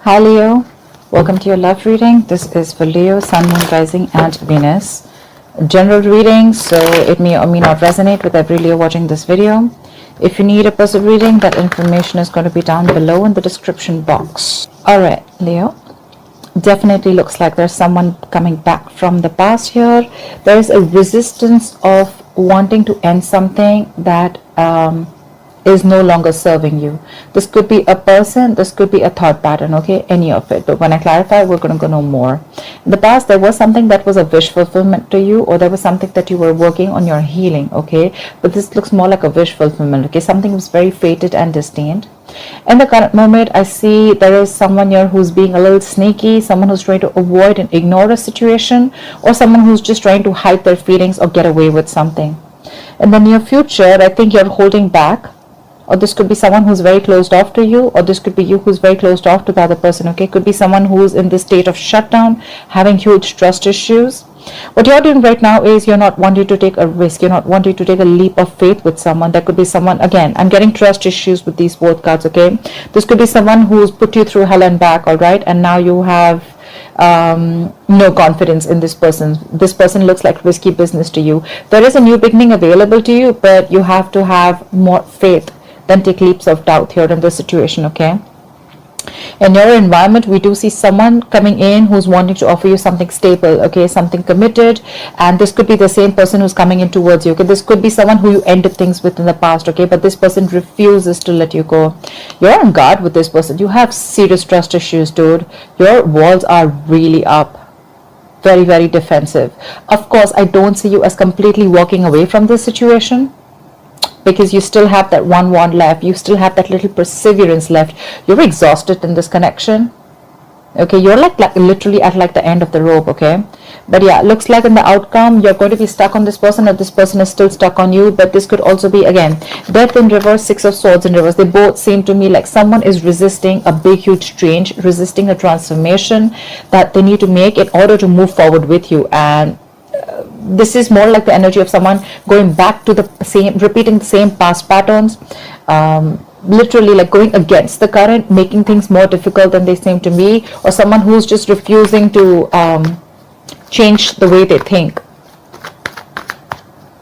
Hi Leo, welcome to your love reading. This is for Leo, Sun, Moon, Rising and Venus. General reading, so it may or may not resonate with every Leo watching this video. If you need a personal reading, that information is going to be down below in the description box. Alright Leo, definitely looks like there's someone coming back from the past here. There is a resistance of wanting to end something that is no longer serving you. This could be a person, this could be a thought pattern, okay, any of it. But when I clarify, we're going to go know more. In the past, there was something that was a wish fulfillment to you, or there was something that you were working on your healing, okay, but this looks more like a wish fulfillment, okay. Something was very fated and destined. In the current moment, I see there is someone here who's being a little sneaky, someone who's trying to avoid and ignore a situation, or someone who's just trying to hide their feelings or get away with something. In the near future, I think you're holding back, or this could be someone who's very closed off to you, or this could be you who's very closed off to the other person, okay. Could be someone who's in this state of shutdown, having huge trust issues. What you're doing right now is you're not wanting to take a risk, you're not wanting to take a leap of faith with someone. That could be someone, again, I'm getting trust issues with these both cards, okay. This could be someone who's put you through hell and back, all right, and now you have no confidence in this person. This person looks like risky business to you. There is a new beginning available to you, but you have to have more faith than take leaps of doubt here in this situation, okay. In your environment, we do see someone coming in who's wanting to offer you something stable, okay, something committed, and this could be the same person who's coming in towards you, okay. This could be someone who you ended things with in the past, okay, but this person refuses to let you go. You're on guard with this person. You have serious trust issues, dude. Your walls are really up, very, very defensive. Of course, I don't see you as completely walking away from this situation, because you still have that one wand left, you still have that little perseverance left. You're exhausted in this connection, okay. You're like literally at like the end of the rope, okay. But yeah, looks like in the outcome you're going to be stuck on this person, or this person is still stuck on you. But this could also be, again, death in reverse, Six of Swords in reverse. They both seem to me like someone is resisting a big huge change, resisting a transformation that they need to make in order to move forward with you. And this is more like the energy of someone going back to the same, repeating the same past patterns, literally like going against the current, making things more difficult than they seem to be, or someone who's just refusing to change the way they think.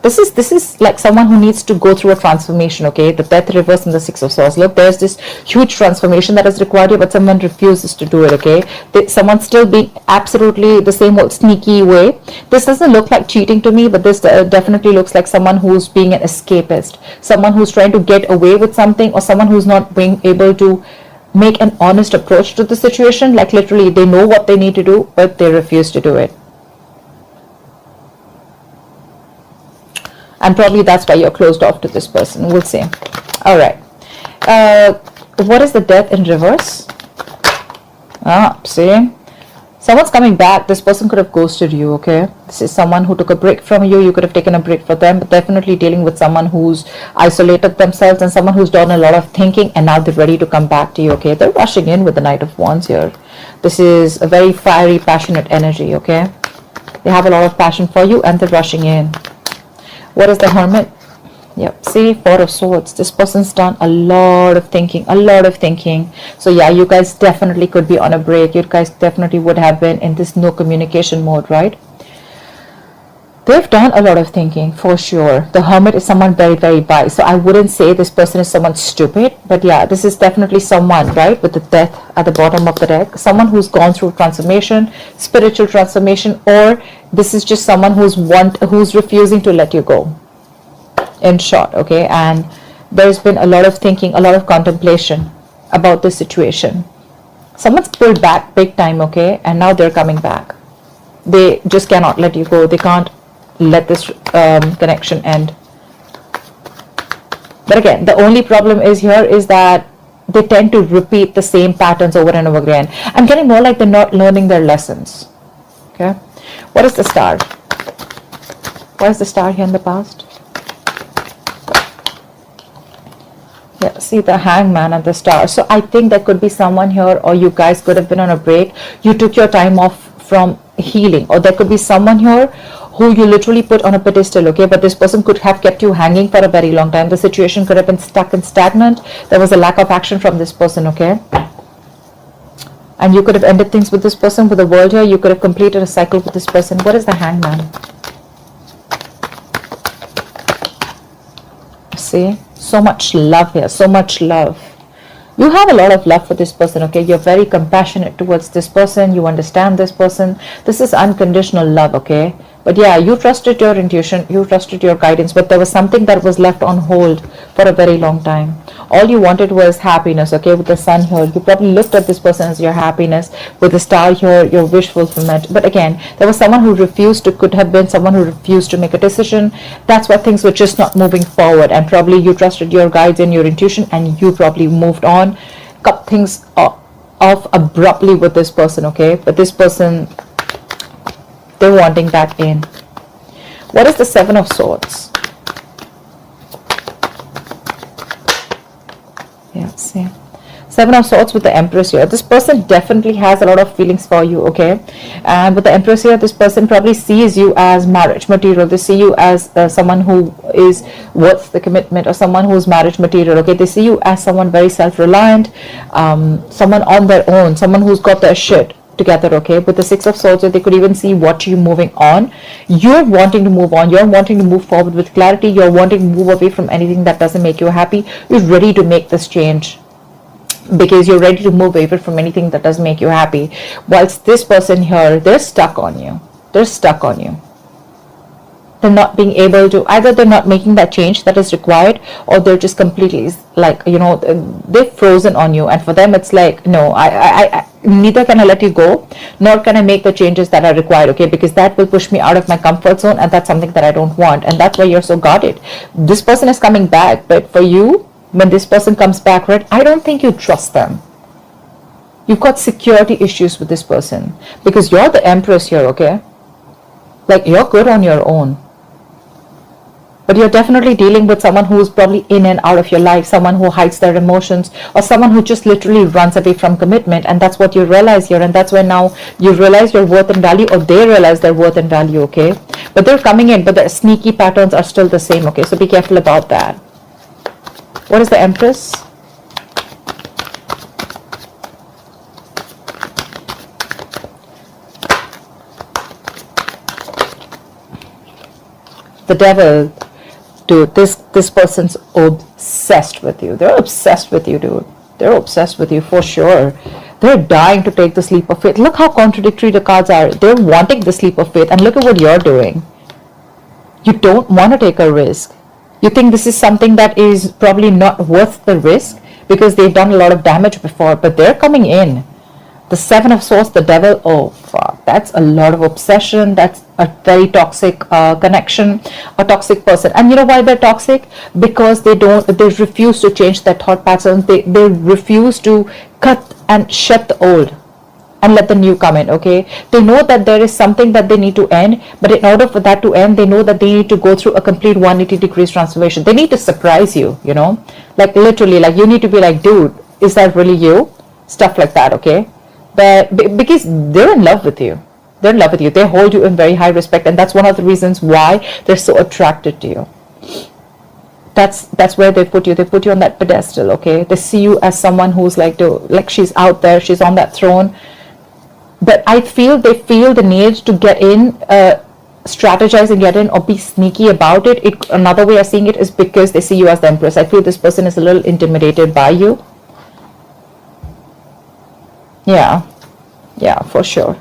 This is like someone who needs to go through a transformation, okay. The death reverse and the Six of Swords. Look, there's this huge transformation that is required here, but someone refuses to do it, okay. Someone's still being absolutely the same old sneaky way. This doesn't look like cheating to me, but this definitely looks like someone who's being an escapist, someone who's trying to get away with something, or someone who's not being able to make an honest approach to the situation. Like literally they know what they need to do, but they refuse to do it. And probably that's why you're closed off to this person. We'll see. All right. What is the death in reverse? See? Someone's coming back. This person could have ghosted you, okay? This is someone who took a break from you. You could have taken a break for them, but definitely dealing with someone who's isolated themselves and someone who's done a lot of thinking, and now they're ready to come back to you, okay? They're rushing in with the Knight of Wands here. This is a very fiery, passionate energy, okay? They have a lot of passion for you and they're rushing in. What is the Hermit? Yep, see, Four of Swords. This person's done a lot of thinking, So yeah, you guys definitely could be on a break. You guys definitely would have been in this no communication mode, right? They've done a lot of thinking for sure. The Hermit is someone very, very wise. So I wouldn't say this person is someone stupid, but yeah, this is definitely someone, right, with the death at the bottom of the deck. Someone who's gone through transformation, spiritual transformation, or this is just someone who's refusing to let you go. In short, okay, and there's been a lot of thinking, a lot of contemplation about this situation. Someone's pulled back big time, okay, and now they're coming back. They just cannot let you go. They can't let this connection end. But again, the only problem is here is that they tend to repeat the same patterns over and over again. I'm getting more like they're not learning their lessons. Okay, what is the Star? What is the Star here in the past? Yeah, see the Hangman and the Star. So I think there could be someone here, or you guys could have been on a break. You took your time off from healing, or there could be someone here who you literally put on a pedestal, okay, but this person could have kept you hanging for a very long time. The situation could have been stuck and stagnant. There was a lack of action from this person, okay. And you could have ended things with this person. With the world here, you could have completed a cycle with this person. What is the Hangman? See, so much love here, so much love. You have a lot of love for this person, okay? You're very compassionate towards this person. You understand this person. This is unconditional love, okay? But yeah, you trusted your intuition, you trusted your guidance, but there was something that was left on hold for a very long time. All you wanted was happiness, okay? With the sun here, you probably looked at this person as your happiness. With the star here, your wish fulfillment. But again, there was someone who refused to, could have been someone who refused to make a decision. That's why things were just not moving forward. And probably you trusted your guides and your intuition, and you probably moved on, cut things off abruptly with this person, okay? But this person, they're wanting that in. What is the Seven of Swords? Yeah, see. Seven of Swords with the Empress here. This person definitely has a lot of feelings for you, okay? And with the Empress here, this person probably sees you as marriage material. They see you as someone who is worth the commitment, or someone who's marriage material, okay? They see you as someone very self-reliant, someone on their own, someone who's got their shit together, okay? With the Six of Swords, they could even see what you're moving on. You're wanting to move on. You're wanting to move forward with clarity. You're wanting to move away from anything that doesn't make you happy. You're ready to make this change because you're ready to move away from anything that doesn't make you happy. Whilst this person here, they're stuck on you. They're stuck on you. They're not being able to, either they're not making that change that is required, or they're just completely like, you know, they're frozen on you. And for them, it's like, no, I neither can I let you go, nor can I make the changes that are required, okay? Because that will push me out of my comfort zone, and that's something that I don't want. And that's why you're so guarded. This person is coming back, but for you, when this person comes back, right, I don't think you trust them. You've got security issues with this person because you're the Empress here, okay? Like, you're good on your own. But you're definitely dealing with someone who's probably in and out of your life, someone who hides their emotions, or someone who just literally runs away from commitment. And that's what you realize here. And that's when now you realize your worth and value, or they realize their worth and value, okay? But they're coming in, but the sneaky patterns are still the same, okay? So be careful about that. What is the Empress? The Devil. Dude, this person's obsessed with you. They're obsessed with you, dude. They're obsessed with you for sure. They're dying to take this leap of faith. Look how contradictory the cards are. They're wanting this leap of faith, and look at what you're doing. You don't want to take a risk. You think this is something that is probably not worth the risk because they've done a lot of damage before, but they're coming in. The Seven of Swords, the Devil, oh fuck, that's a lot of obsession. That's a very toxic connection, a toxic person. And you know why they're toxic? Because they refuse to change their thought patterns. They refuse to cut and shed the old and let the new come in, okay? They know that there is something that they need to end, but in order for that to end, they know that they need to go through a complete 180 degrees transformation. They need to surprise you, you know? Like literally, like you need to be like, dude, is that really you? Stuff like that, okay? But because they're in love with you. They're in love with you. They hold you in very high respect, and that's one of the reasons why they're so attracted to you. That's where they put you. They put you on that pedestal, okay? They see you as someone who's like she's out there, she's on that throne. But I feel they feel the need to get in, strategize and get in, or be sneaky about it. Another way of seeing it is because they see you as the Empress. I feel this person is a little intimidated by you. Yeah, for sure.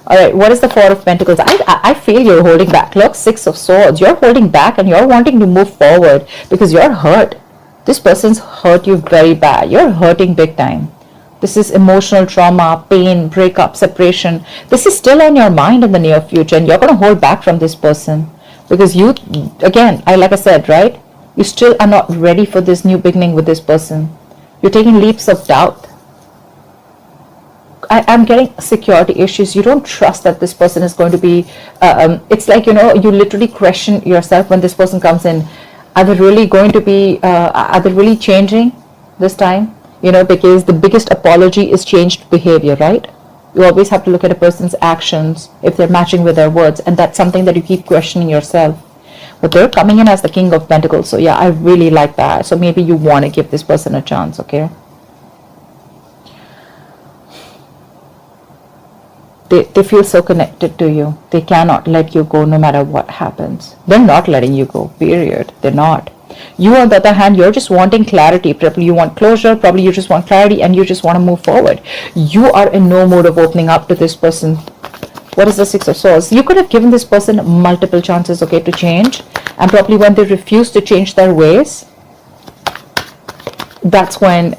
All right, what is the Four of Pentacles? I feel you're holding back. Look, Six of Swords. You're holding back and you're wanting to move forward because you're hurt. This person's hurt you very bad. You're hurting big time. This is emotional trauma, pain, breakup, separation. This is still on your mind in the near future, and you're going to hold back from this person because you, again, like I said, right? You still are not ready for this new beginning with this person. You're taking leaps of doubt. I'm getting security issues. You don't trust that this person is going to be, it's like, you know, you literally question yourself when this person comes in. Are they really going to be, are they really changing this time? You know, because the biggest apology is changed behavior, right? You always have to look at a person's actions if they're matching with their words. And that's something that you keep questioning yourself. But they're coming in as the King of Pentacles. So yeah, I really like that. So maybe you want to give this person a chance, okay? They feel so connected to you. They cannot let you go no matter what happens. They're not letting you go, period. They're not. You, on the other hand, you're just wanting clarity. Probably you want closure. Probably you just want clarity and you just want to move forward. You are in no mood of opening up to this person. What is the Six of Swords? You could have given this person multiple chances, okay, to change. And probably when they refuse to change their ways, that's when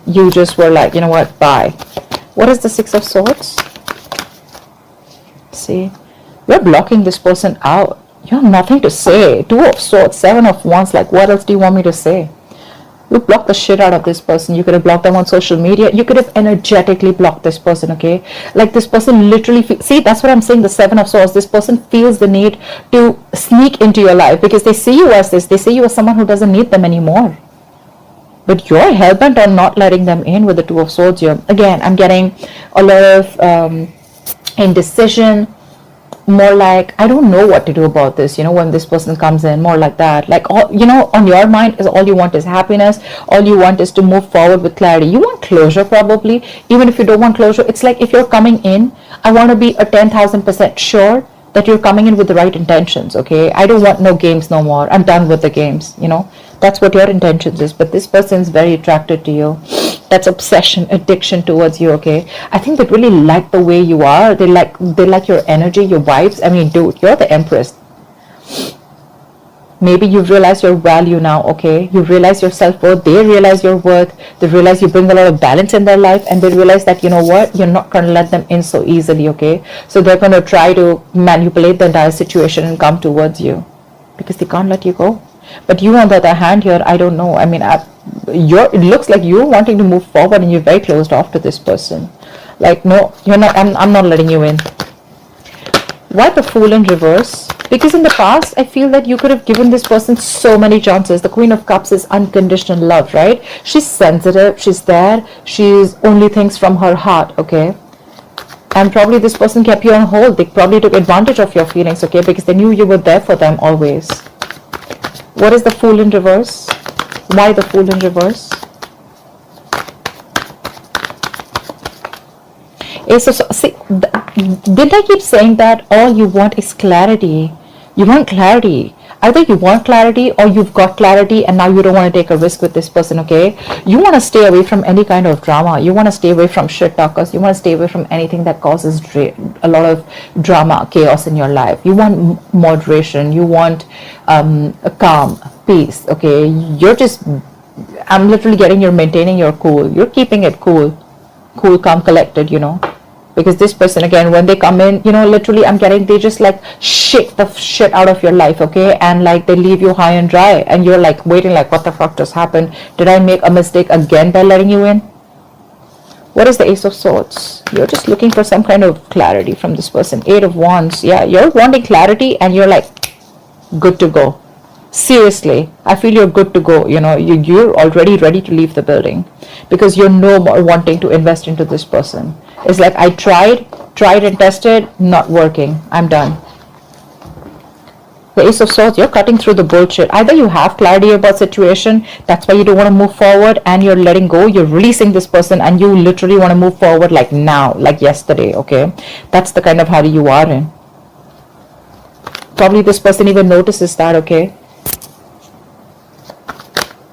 you just were like, you know what, bye. What is the Six of Swords? See, you're blocking this person out. You have nothing to say. Two of Swords, Seven of Wands. Like, what else do you want me to say? You blocked the shit out of this person. You could have blocked them on social media. You could have energetically blocked this person, okay? Like, this person literally see, that's what I'm saying, the Seven of Swords. This person feels the need to sneak into your life because they see you as this. They see you as someone who doesn't need them anymore. But you're hell-bent on not letting them in with the Two of Swords here. Again, I'm getting a lot of indecision, more like, I don't know what to do about this, you know, when this person comes in, more like that. Like, all, you know, on your mind is all you want is happiness. All you want is to move forward with clarity. You want closure probably. Even if you don't want closure, it's like if you're coming in, I want to be a 10,000% sure that you're coming in with the right intentions, okay? I don't want no games no more. I'm done with the games, you know? That's what your intentions is. But this person is very attracted to you. That's obsession, addiction towards you, okay? I think they really like the way you are. They like your energy, your vibes. I mean, dude, you're the Empress. Maybe you've realized your value now, okay? You realize your self-worth. They realize your worth. They realize you bring a lot of balance in their life. And they realize that, you know what? You're not going to let them in so easily, okay? So they're going to try to manipulate the entire situation and come towards you because they can't let you go. But you, on the other hand, here, I don't know. I mean, it looks like you're wanting to move forward and you're very closed off to this person. Like, no, you're not. I'm not letting you in. Why the Fool in reverse? Because in the past, I feel that you could have given this person so many chances. The Queen of Cups is unconditional love, right? She's sensitive. She's there. She's only thinks from her heart, okay? And probably this person kept you on hold. They probably took advantage of your feelings, okay? Because they knew you were there for them always. What is the Fool in reverse? Why the Fool in reverse? Ace of Swords. See, didn't I keep saying that all you want is clarity? You want clarity. Either you want clarity or you've got clarity and now you don't want to take a risk with this person, okay? You want to stay away from any kind of drama. You want to stay away from shit talkers. You want to stay away from anything that causes a lot of drama, chaos in your life. You want moderation. You want a calm, peace, okay? I'm literally getting you're maintaining your cool. You're keeping it cool, calm, collected, you know? Because this person, again, when they come in, you know, literally I'm getting, they just like shake the shit out of your life, okay? And like they leave you high and dry and you're like waiting like, what the fuck just happened? Did I make a mistake again by letting you in? What is the Ace of Swords? You're just looking for some kind of clarity from this person. Eight of Wands. Yeah, you're wanting clarity and you're like, good to go. Seriously, I feel you're good to go. You know, you're already ready to leave the building because you're no more wanting to invest into this person. It's like, I tried and tested, not working. I'm done. The Ace of Swords, you're cutting through the bullshit. Either you have clarity about situation, that's why you don't want to move forward and you're letting go. You're releasing this person and you literally want to move forward like now, like yesterday, okay? That's the kind of hurry you are in. Probably this person even notices that, okay?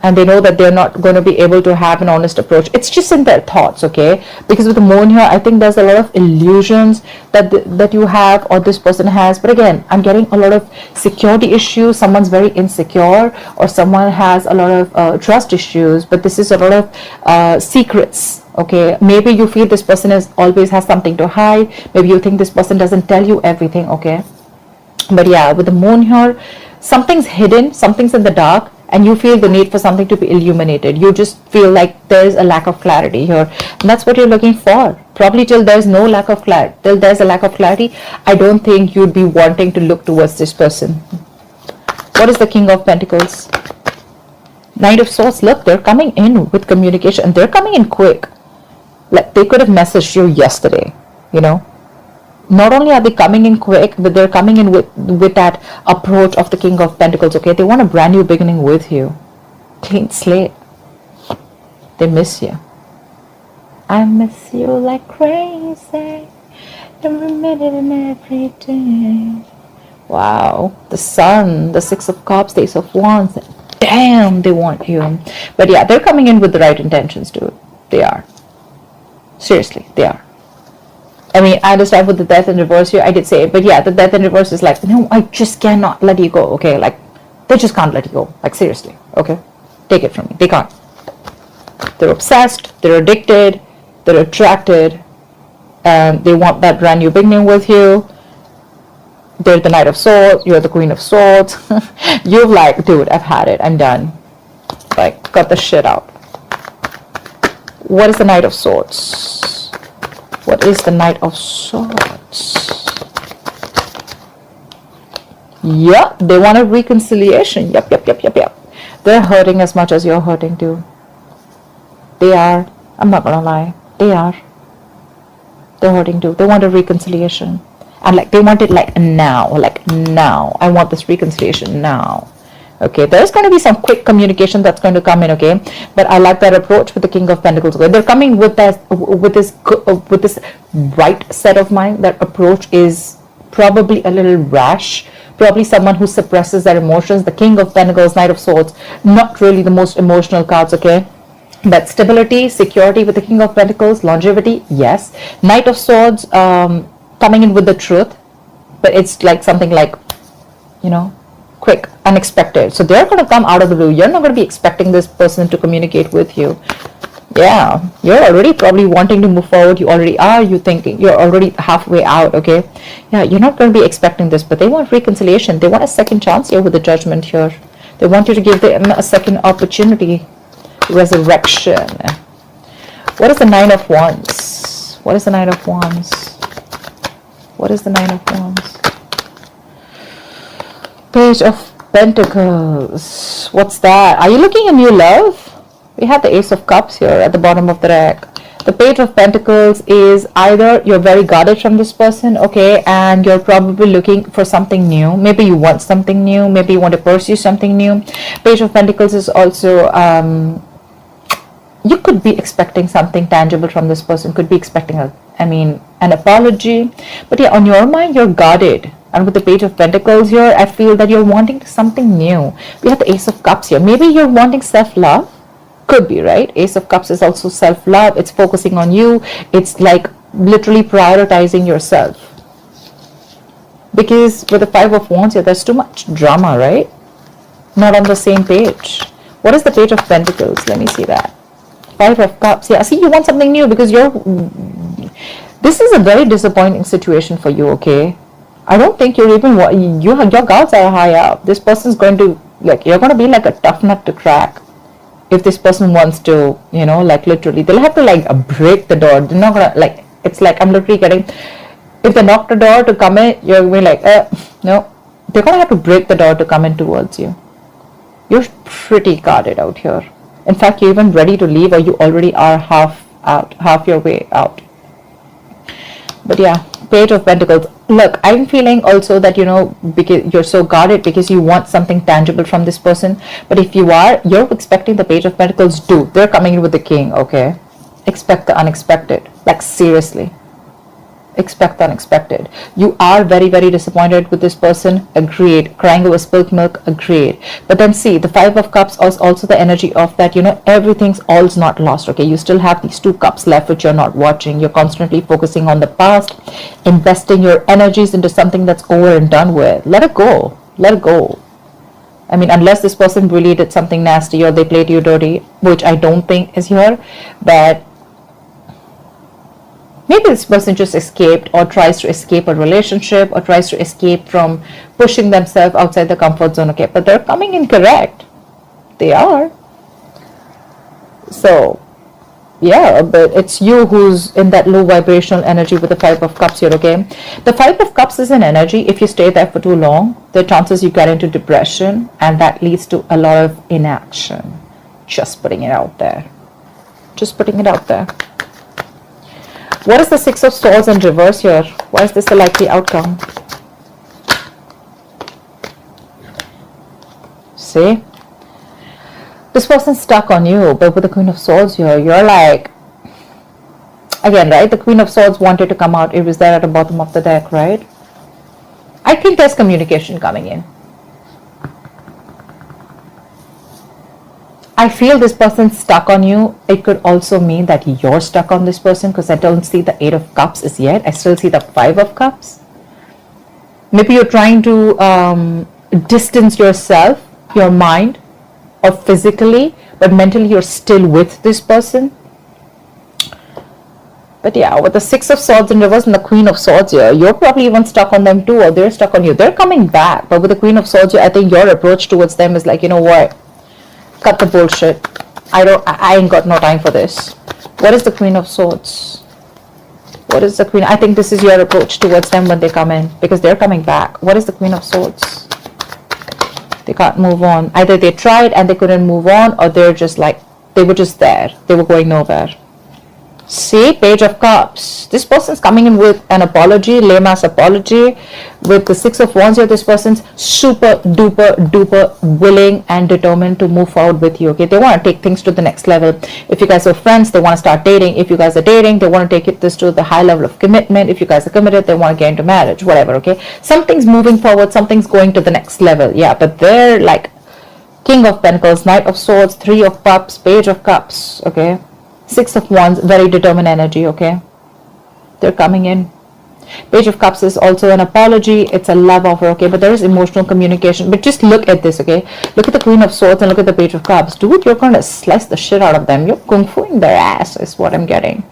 And they know that they're not going to be able to have an honest approach. It's just in their thoughts, okay? Because with the moon here, I think there's a lot of illusions that you have or this person has. But again, I'm getting a lot of security issues. Someone's very insecure or someone has a lot of trust issues. But this is a lot of secrets, okay? Maybe you feel this person always has something to hide. Maybe you think this person doesn't tell you everything, okay? But yeah, with the moon here, something's hidden, something's in the dark. And you feel the need for something to be illuminated. You just feel like there's a lack of clarity here. And that's what you're looking for. Probably till there's no lack of clarity. Till there's a lack of clarity, I don't think you'd be wanting to look towards this person. What is the King of Pentacles? Knight of Swords. Look, they're coming in with communication. And they're coming in quick. Like they could have messaged you yesterday, you know. Not only are they coming in quick, but they're coming in with that approach of the King of Pentacles, okay? They want a brand new beginning with you. Clean slate. They miss you. I miss you like crazy. every minute and every day. Wow, the Sun, the Six of Cups, the Ace of Wands. Damn, they want you. But yeah, they're coming in with the right intentions, dude. They are. Seriously, they are. I mean, I understand with the Death in reverse here, I did say it, but yeah, the Death in reverse is like, no, I just cannot let you go, okay? Like, they just can't let you go. Like, seriously, okay? Take it from me. They can't. They're obsessed, they're addicted, they're attracted, and they want that brand new beginning with you. They're the Knight of Swords, you're the Queen of Swords. You're like, dude, I've had it, I'm done. Like, cut the shit out. What is the Knight of Swords? What is the Knight of Swords? Yep, they want a reconciliation. Yep. They're hurting as much as you're hurting too. They are. I'm not gonna lie. They are. They're hurting too. They want a reconciliation. And like, they want it like now. Like now. I want this reconciliation now. Okay, there's going to be some quick communication that's going to come in, okay? But I like that approach with the King of Pentacles. Okay? They're coming with that, with this right set of mind. That approach is probably a little rash. Probably someone who suppresses their emotions. The King of Pentacles, Knight of Swords, not really the most emotional cards, okay? But stability, security with the King of Pentacles, longevity, yes. Knight of Swords, coming in with the truth, but it's like something like, you know, quick, unexpected. So they're going to come out of the blue. You're not going to be expecting this person to communicate with you. Yeah, you're already probably wanting to move forward. You already are. You thinking you're already halfway out. Okay, yeah, you're not going to be expecting this, but they want reconciliation. They want a second chance here with the Judgment here. They want you to give them a second opportunity. Resurrection. What is the Nine of Wands? What is the Nine of Wands? What is the Nine of Wands? Page of Pentacles. What's that? Are you looking at new love? We have the Ace of Cups here at the bottom of the deck. The Page of Pentacles is either you're very guarded from this person, okay, and you're probably looking for something new. Maybe you want something new. Maybe you want to pursue something new. Page of Pentacles is also, you could be expecting something tangible from this person. Could be expecting an apology. But yeah, on your mind, you're guarded. And with the Page of Pentacles here, I feel that you're wanting something new. We have the Ace of Cups here. Maybe you're wanting self-love. Could be, right? Ace of Cups is also self-love. It's focusing on you. It's like literally prioritizing yourself. Because with the Five of Wands here, there's too much drama, right? Not on the same page. What is the Page of Pentacles? Let me see that. Five of Cups. Yeah, see, you want something new because this is a very disappointing situation for you, okay? I don't think you're even, your guards are high up. This person's going to, like, you're going to be like a tough nut to crack. If this person wants to, you know, like literally, they'll have to like break the door. They're not going to, like, it's like, I'm literally getting, if they knock the door to come in, you're going to be like, no. They're going to have to break the door to come in towards you. You're pretty guarded out here. In fact, you're even ready to leave, or you already are half your way out. But yeah, Page of Pentacles. Look, I'm feeling also that, you know, because you're so guarded because you want something tangible from this person. But if you're expecting the Page of Pentacles, dude, they're coming in with the King, okay? Expect the unexpected. Like, seriously. Expect the unexpected. You are very, very disappointed with this person. Agreed. Crying over spilled milk. Agreed. But then see, the Five of Cups is also the energy of that, you know, everything's all's not lost, okay? You still have these two cups left which you're not watching. You're constantly focusing on the past, investing your energies into something that's over and done with. Let it go. Let it go. I mean, unless this person really did something nasty or they played you dirty, which I don't think is here, but maybe this person just escaped or tries to escape a relationship or tries to escape from pushing themselves outside the comfort zone, okay? But they're coming in correct. They are. So, yeah, but it's you who's in that low vibrational energy with the Five of Cups here, okay? The Five of Cups is an energy. If you stay there for too long, the chances you get into depression, and that leads to a lot of inaction. Just putting it out there. Just putting it out there. What is the Six of Swords in reverse here? Why is this a likely outcome? See? This person's stuck on you, but with the Queen of Swords here, you're like, Again, right? The Queen of Swords wanted to come out. It was there at the bottom of the deck, right? I think there's communication coming in. I feel this person's stuck on you. It could also mean that you're stuck on this person, because I don't see the 8 of Cups as yet. I still see the 5 of Cups. Maybe you're trying to distance yourself, your mind, or physically, but mentally you're still with this person. But yeah, with the 6 of Swords in reverse and the Queen of Swords here, you're probably even stuck on them too, or they're stuck on you. They're coming back, but with the Queen of Swords here, I think your approach towards them is like, you know what? Cut the bullshit. I ain't got no time for this. What is the Queen of Swords? What is the Queen? I think this is your approach towards them when they come in, because they're coming back. What is the Queen of Swords? They can't move on. Either they tried and they couldn't move on, or they're just like, they were just there. They were going nowhere. See, Page of Cups. This person's coming in with an apology, lame ass apology. With the 6 of Wands here, this person's super duper duper willing and determined to move forward with you. Okay, they want to take things to the next level. If you guys are friends, they want to start dating. If you guys are dating, they want to take this to the high level of commitment. If you guys are committed, they want to get into marriage, whatever. Okay, something's moving forward, something's going to the next level. Yeah, but they're like King of Pentacles, Knight of Swords, 3 of Cups, Page of Cups. Okay, 6 of Wands, very determined energy. Okay, they're coming in. Page of Cups is also an apology. It's a love offer. Okay, but there is emotional communication. But just look at this. Okay, look at the Queen of Swords and look at the Page of Cups. Dude, you're going to slice the shit out of them. You're kung fuing their ass is what I'm getting.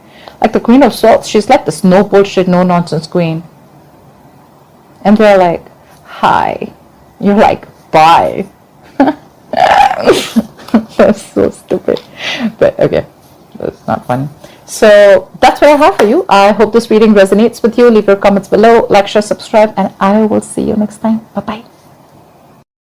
Like the Queen of Swords, she's like this no bullshit, no nonsense queen, and they're like, hi. You're like, bye. That's so stupid. But okay, it's not funny. So that's what I have for you. I hope this reading resonates with you. Leave your comments below, like, share, subscribe, and I will see you next time. Bye bye.